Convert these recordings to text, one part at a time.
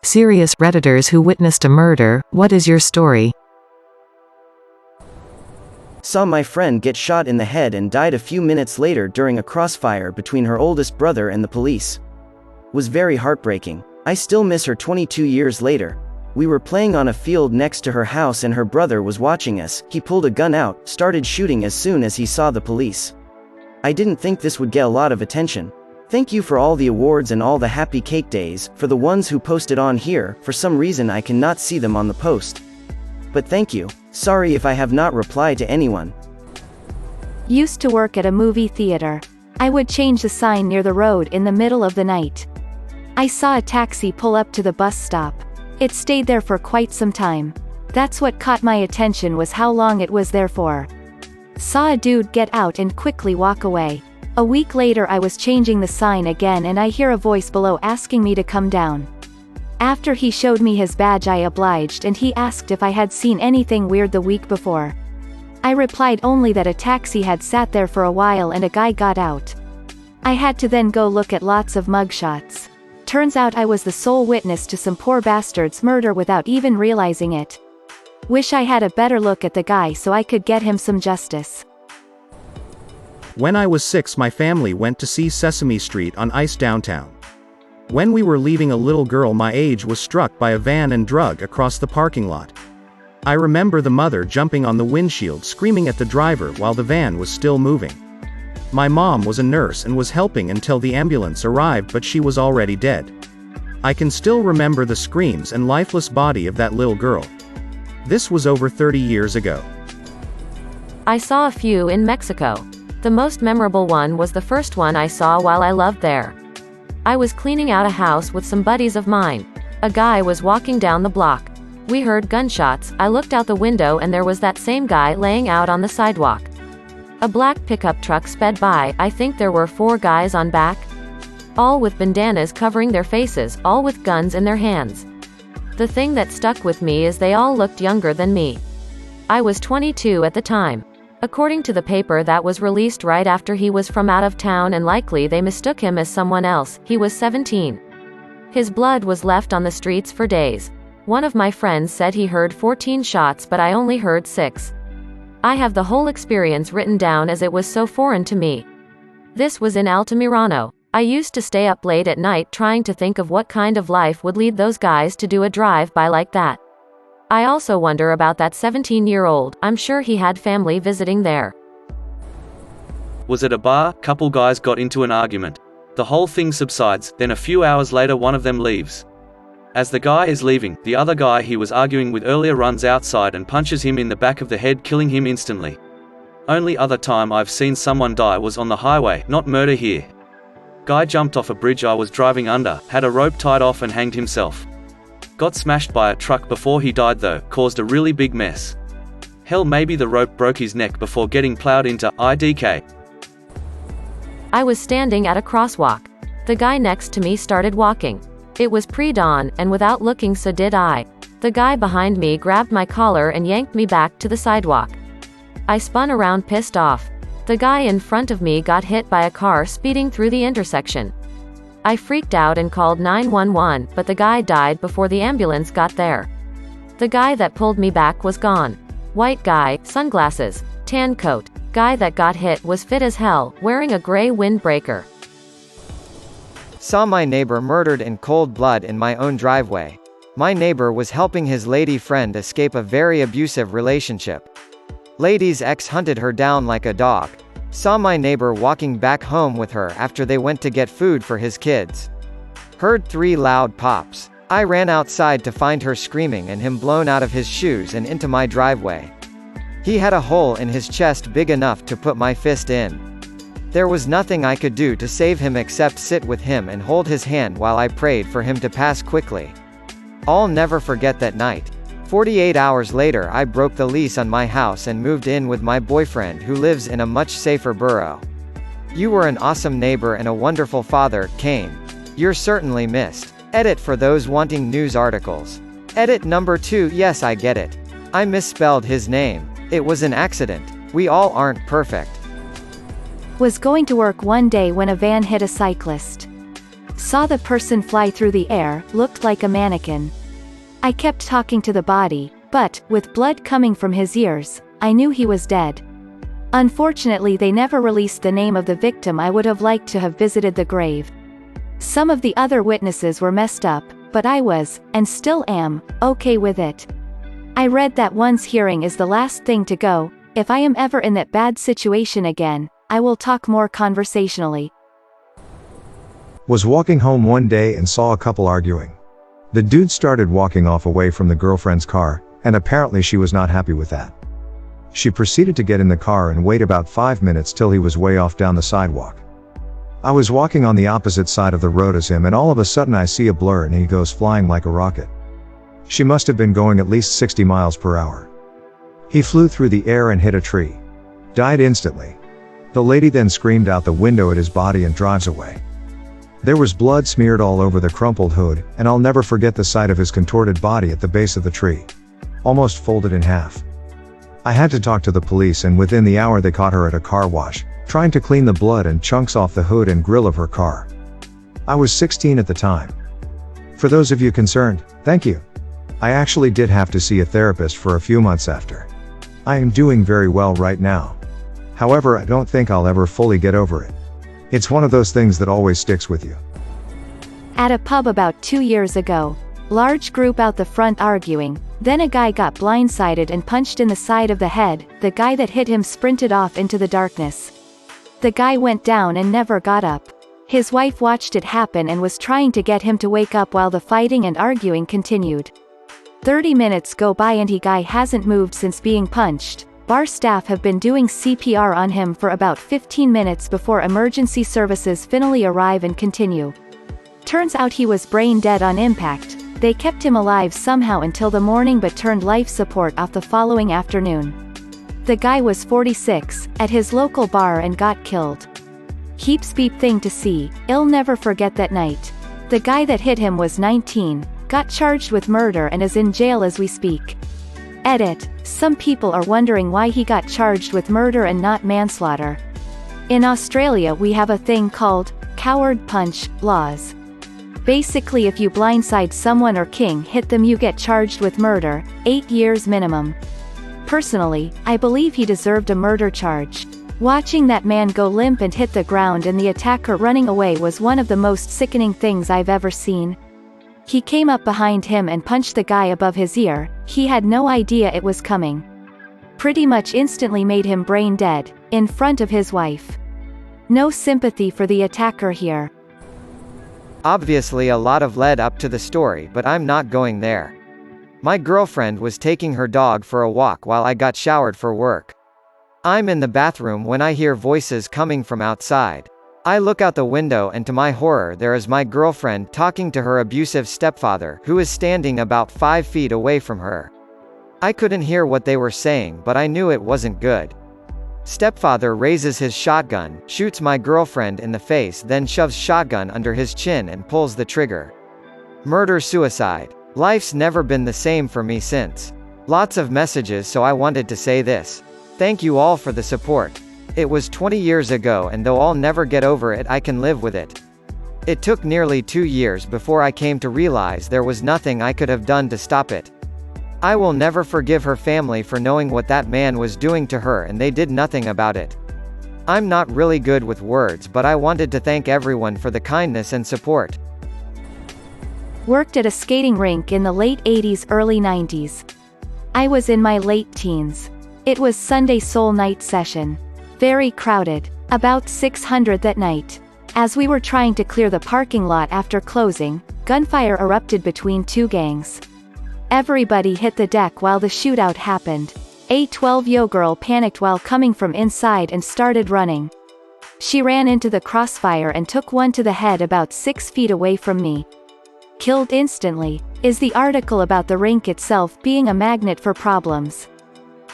Serious Redditors who witnessed a murder, what is your story? Saw my friend get shot in the head and died a few minutes later during a crossfire between her oldest brother and the police. Was very heartbreaking. I still miss her 22 years later. We were playing on a field next to her house and her brother was watching us. He pulled a gun out, started shooting as soon as he saw the police. I didn't think this would get a lot of attention. Thank you for all the awards and all the happy cake days. For the ones who posted on here, for some reason I cannot see them on the post. But thank you. Sorry if I have not replied to anyone. Used to work at a movie theater. I would change the sign near the road in the middle of the night. I saw a taxi pull up to the bus stop. It stayed there for quite some time. That's what caught my attention, was how long it was there for. Saw a dude get out and quickly walk away. A week later I was changing the sign again and I hear a voice below asking me to come down. After he showed me his badge I obliged and he asked if I had seen anything weird the week before. I replied only that a taxi had sat there for a while and a guy got out. I had to then go look at lots of mugshots. Turns out I was the sole witness to some poor bastard's murder without even realizing it. Wish I had a better look at the guy so I could get him some justice. When I was 6, my family went to see Sesame Street on ice downtown. When we were leaving, a little girl my age was struck by a van and dragged across the parking lot. I remember the mother jumping on the windshield screaming at the driver while the van was still moving. My mom was a nurse and was helping until the ambulance arrived, but she was already dead. I can still remember the screams and lifeless body of that little girl. This was over 30 years ago. I saw a few in Mexico. The most memorable one was the first one I saw while I lived there. I was cleaning out a house with some buddies of mine. A guy was walking down the block. We heard gunshots. I looked out the window and there was that same guy laying out on the sidewalk. A black pickup truck sped by. I think there were 4 guys on back. All with bandanas covering their faces, all with guns in their hands. The thing that stuck with me is they all looked younger than me. I was 22 at the time. According to the paper that was released right after he was from out of town and likely they mistook him as someone else, he was 17. His blood was left on the streets for days. One of my friends said he heard 14 shots but I only heard 6. I have the whole experience written down as it was so foreign to me. This was in Altamirano. I used to stay up late at night trying to think of what kind of life would lead those guys to do a drive-by like that. I also wonder about that 17-year-old, I'm sure he had family visiting there. Was at a bar, couple guys got into an argument. The whole thing subsides, then a few hours later one of them leaves. As the guy is leaving, the other guy he was arguing with earlier runs outside and punches him in the back of the head, killing him instantly. Only other time I've seen someone die was on the highway, not murder here. Guy jumped off a bridge I was driving under, had a rope tied off and hanged himself. Got smashed by a truck before he died though, caused a really big mess. Hell, maybe the rope broke his neck before getting plowed into. IDK. I was standing at a crosswalk. The guy next to me started walking. It was pre-dawn, and without looking so did I. The guy behind me grabbed my collar and yanked me back to the sidewalk. I spun around pissed off. The guy in front of me got hit by a car speeding through the intersection. I freaked out and called 911, but the guy died before the ambulance got there. The guy that pulled me back was gone. White guy, sunglasses, tan coat. Guy that got hit was fit as hell, wearing a gray windbreaker. Saw my neighbor murdered in cold blood in my own driveway. My neighbor was helping his lady friend escape a very abusive relationship. Lady's ex hunted her down like a dog. Saw my neighbor walking back home with her after they went to get food for his kids. Heard 3 loud pops. I ran outside to find her screaming and him blown out of his shoes and into my driveway. He had a hole in his chest big enough to put my fist in. There was nothing I could do to save him except sit with him and hold his hand while I prayed for him to pass quickly. I'll never forget that night. 48 hours later I broke the lease on my house and moved in with my boyfriend who lives in a much safer borough. You were an awesome neighbor and a wonderful father, Kane. You're certainly missed. Edit for those wanting news articles. Edit number 2. Yes, I get it. I misspelled his name. It was an accident. We all aren't perfect. Was going to work one day when a van hit a cyclist. Saw the person fly through the air, looked like a mannequin. I kept talking to the body, but, with blood coming from his ears, I knew he was dead. Unfortunately, they never released the name of the victim. I would have liked to have visited the grave. Some of the other witnesses were messed up, but I was, and still am, okay with it. I read that one's hearing is the last thing to go. If I am ever in that bad situation again, I will talk more conversationally. Was walking home one day and saw a couple arguing. The dude started walking off away from the girlfriend's car, and apparently she was not happy with that. She proceeded to get in the car and wait about 5 minutes till he was way off down the sidewalk. I was walking on the opposite side of the road as him, and all of a sudden I see a blur and he goes flying like a rocket. She must have been going at least 60 miles per hour. He flew through the air and hit a tree. Died instantly. The lady then screamed out the window at his body and drives away. There was blood smeared all over the crumpled hood, and I'll never forget the sight of his contorted body at the base of the tree. Almost folded in half. I had to talk to the police, and within the hour they caught her at a car wash, trying to clean the blood and chunks off the hood and grill of her car. I was 16 at the time. For those of you concerned, thank you. I actually did have to see a therapist for a few months after. I am doing very well right now. However, I don't think I'll ever fully get over it. It's one of those things that always sticks with you. At a pub about 2 years ago. Large group out the front arguing, then a guy got blindsided and punched in the side of the head. The guy that hit him sprinted off into the darkness. The guy went down and never got up. His wife watched it happen and was trying to get him to wake up while the fighting and arguing continued. 30 minutes go by and guy hasn't moved since being punched. Bar staff have been doing CPR on him for about 15 minutes before emergency services finally arrive and continue. Turns out he was brain dead on impact. They kept him alive somehow until the morning but turned life support off the following afternoon. The guy was 46, at his local bar and got killed. Heaps beep thing to see, I'll never forget that night. The guy that hit him was 19, got charged with murder and is in jail as we speak. Edit, some people are wondering why he got charged with murder and not manslaughter. In Australia we have a thing called coward punch laws. Basically if you blindside someone or hit them you get charged with murder, 8 years minimum. Personally, I believe he deserved a murder charge. Watching that man go limp and hit the ground and the attacker running away was one of the most sickening things I've ever seen. He came up behind him and punched the guy above his ear. He had no idea it was coming. Pretty much instantly made him brain dead, in front of his wife. No sympathy for the attacker here. Obviously a lot of led up to the story, but I'm not going there. My girlfriend was taking her dog for a walk while I got showered for work. I'm in the bathroom when I hear voices coming from outside. I look out the window and to my horror there is my girlfriend talking to her abusive stepfather, who is standing about 5 feet away from her. I couldn't hear what they were saying, but I knew it wasn't good. Stepfather raises his shotgun, shoots my girlfriend in the face, then shoves shotgun under his chin and pulls the trigger. Murder-suicide. Life's never been the same for me since. Lots of messages, so I wanted to say this. Thank you all for the support. It was 20 years ago, and though I'll never get over it, I can live with it. It took nearly 2 years before I came to realize there was nothing I could have done to stop it. I will never forgive her family for knowing what that man was doing to her and they did nothing about it. I'm not really good with words, but I wanted to thank everyone for the kindness and support. Worked at a skating rink in the late 80s, early 90s. I was in my late teens. It was Sunday Soul Night session. Very crowded. About 600 that night. As we were trying to clear the parking lot after closing, gunfire erupted between two gangs. Everybody hit the deck while the shootout happened. A 12-year-old girl panicked while coming from inside and started running. She ran into the crossfire and took one to the head about 6 feet away from me. Killed instantly, is the article about the rink itself being a magnet for problems.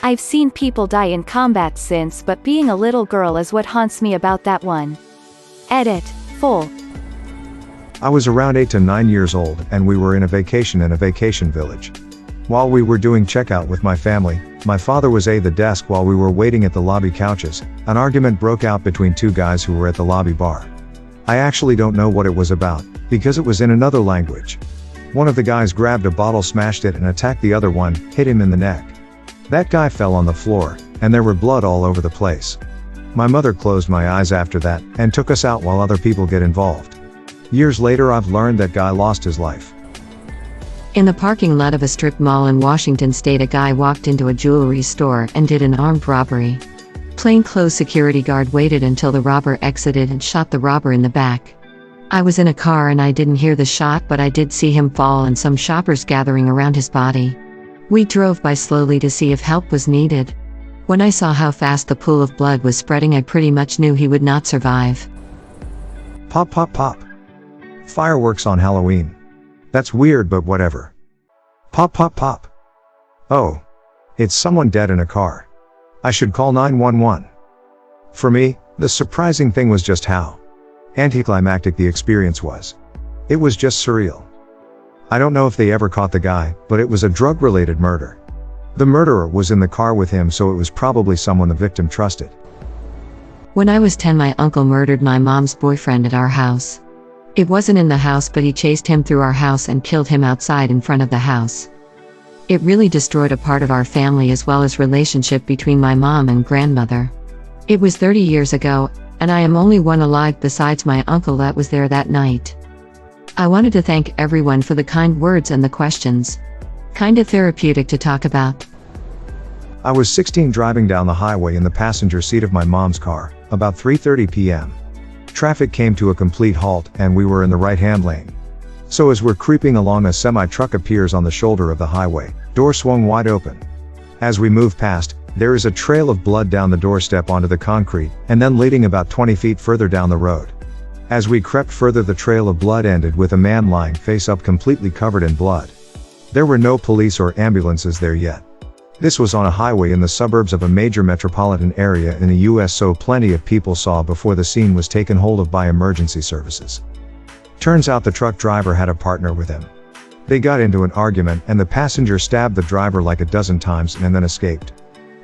I've seen people die in combat since, but being a little girl is what haunts me about that one. Edit, full. I was around 8 to 9 years old, and we were in a vacation in a vacation village. While we were doing checkout with my family, my father was at the desk while we were waiting at the lobby couches. An argument broke out between two guys who were at the lobby bar. I actually don't know what it was about, because it was in another language. One of the guys grabbed a bottle, smashed it, and attacked the other one, hit him in the neck. That guy fell on the floor, and there were blood all over the place. My mother closed my eyes after that, and took us out while other people get involved. Years later I've learned that guy lost his life. In the parking lot of a strip mall in Washington state, a guy walked into a jewelry store and did an armed robbery. Plainclothes security guard waited until the robber exited and shot the robber in the back. I was in a car and I didn't hear the shot, but I did see him fall and some shoppers gathering around his body. We drove by slowly to see if help was needed. When I saw how fast the pool of blood was spreading, I pretty much knew he would not survive. Pop pop pop. Fireworks on Halloween. That's weird, but whatever. Pop pop pop. Oh. It's someone dead in a car. I should call 911. For me, the surprising thing was just how anticlimactic the experience was. It was just surreal. I don't know if they ever caught the guy, but it was a drug-related murder. The murderer was in the car with him, so it was probably someone the victim trusted. When I was 10, my uncle murdered my mom's boyfriend at our house. It wasn't in the house, but he chased him through our house and killed him outside in front of the house. It really destroyed a part of our family as well as relationship between my mom and grandmother. It was 30 years ago, and I am only one alive besides my uncle that was there that night. I wanted to thank everyone for the kind words and the questions. Kinda therapeutic to talk about. I was 16 driving down the highway in the passenger seat of my mom's car, about 3:30 p.m. Traffic came to a complete halt, and we were in the right-hand lane. So as we're creeping along, a semi-truck appears on the shoulder of the highway, door swung wide open. As we move past, there is a trail of blood down the doorstep onto the concrete, and then leading about 20 feet further down the road. As we crept further, the trail of blood ended with a man lying face up, completely covered in blood. There were no police or ambulances there yet. This was on a highway in the suburbs of a major metropolitan area in the US, so plenty of people saw before the scene was taken hold of by emergency services. Turns out the truck driver had a partner with him. They got into an argument and the passenger stabbed the driver like a dozen times and then escaped.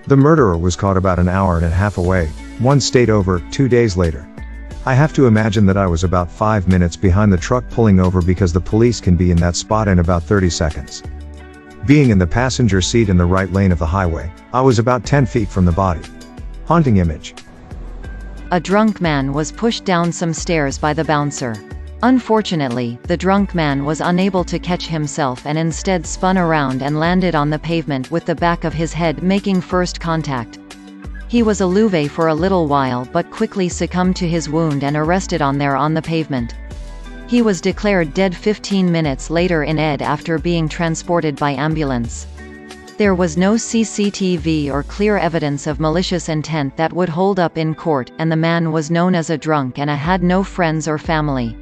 The murderer was caught about an hour and a half away, one state over, 2 days later. I have to imagine that I was about 5 minutes behind the truck pulling over, because the police can be in that spot in about 30 seconds. Being in the passenger seat in the right lane of the highway, I was about 10 feet from the body. Haunting image. A drunk man was pushed down some stairs by the bouncer. Unfortunately, the drunk man was unable to catch himself and instead spun around and landed on the pavement with the back of his head making first contact. He was alluve for a little while but quickly succumbed to his wound and arrested on the pavement. He was declared dead 15 minutes later in ED after being transported by ambulance. There was no CCTV or clear evidence of malicious intent that would hold up in court, and the man was known as a drunk and had no friends or family.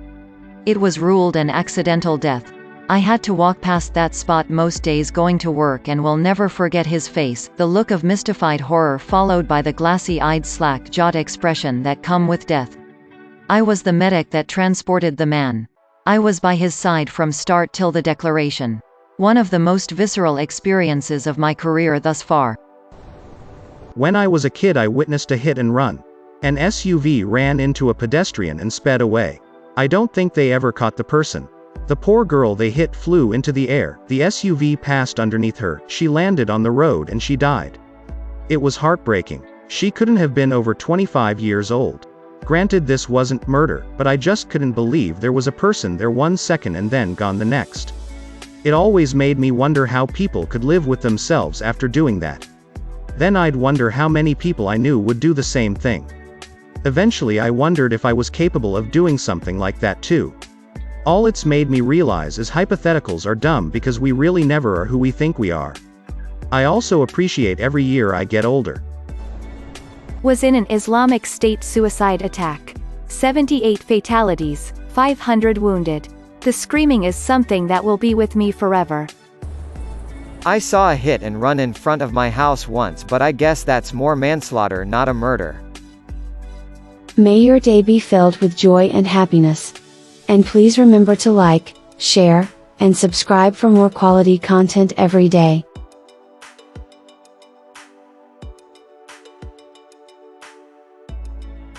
It was ruled an accidental death. I had to walk past that spot most days going to work and will never forget his face, the look of mystified horror followed by the glassy-eyed slack-jawed expression that come with death. I was the medic that transported the man. I was by his side from start till the declaration. One of the most visceral experiences of my career thus far. When I was a kid, I witnessed a hit and run. An SUV ran into a pedestrian and sped away. I don't think they ever caught the person. The poor girl they hit flew into the air, the SUV passed underneath her, she landed on the road and she died. It was heartbreaking. She couldn't have been over 25 years old. Granted, this wasn't murder, but I just couldn't believe there was a person there 1 second and then gone the next. It always made me wonder how people could live with themselves after doing that. Then I'd wonder how many people I knew would do the same thing. Eventually I wondered if I was capable of doing something like that too. All it's made me realize is hypotheticals are dumb because we really never are who we think we are. I also appreciate every year I get older. Was in an Islamic State suicide attack. 78 fatalities, 500 wounded. The screaming is something that will be with me forever. I saw a hit and run in front of my house once, but I guess that's more manslaughter, not a murder. May your day be filled with joy and happiness. And please remember to like, share, and subscribe for more quality content every day.